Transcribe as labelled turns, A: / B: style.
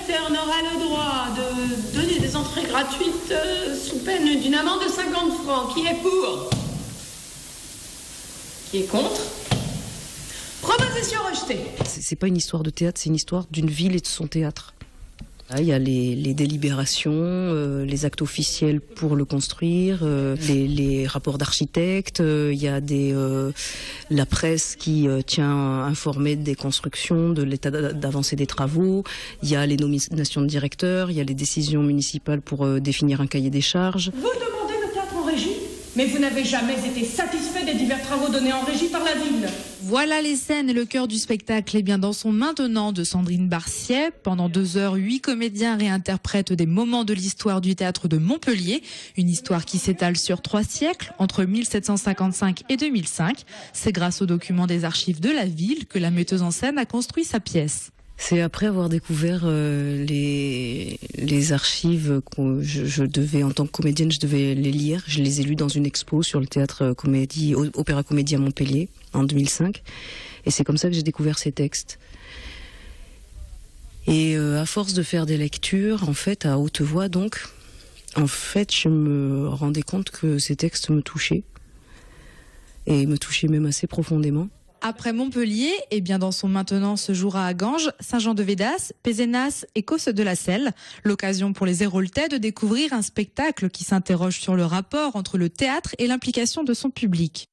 A: directeur n'aura le droit de donner des entrées gratuites sous peine d'une amende de 50 francs. Qui est pour? Qui est contre? Proposition rejetée.
B: C'est pas une histoire de théâtre, c'est une histoire d'une ville et de son théâtre. Il y a les délibérations, les actes officiels pour le construire, les rapports d'architectes, il y a la presse qui tient informée des constructions, de l'état d'avancée des travaux, il y a les nominations de directeurs, il y a les décisions municipales pour définir un cahier des charges.
A: Vous demandez le théâtre en régie, mais vous n'avez jamais été satisfait des divers travaux donnés en régie par la ville.
C: Voilà les scènes et le cœur du spectacle est bien dans son maintenant de Sandrine Barciet. Pendant 2 heures, 8 comédiens réinterprètent des moments de l'histoire du théâtre de Montpellier. Une histoire qui s'étale sur 3 siècles, entre 1755 et 2005. C'est grâce aux documents des archives de la ville que la metteuse en scène a construit sa pièce.
B: C'est après avoir découvert les archives que je devais, en tant que comédienne, je devais les lire. Je les ai lus dans une expo sur le théâtre Opéra Comédie à Montpellier en 2005. Et c'est comme ça que j'ai découvert ces textes. Et à force de faire des lectures, en fait, à haute voix donc, en fait, je me rendais compte que ces textes me touchaient. Et me touchaient même assez profondément.
C: Après Montpellier, et bien dans son maintenant se jouera à Ganges, Saint-Jean-de-Védas, Pézenas et Causse de la Selle. L'occasion pour les Héraultais de découvrir un spectacle qui s'interroge sur le rapport entre le théâtre et l'implication de son public.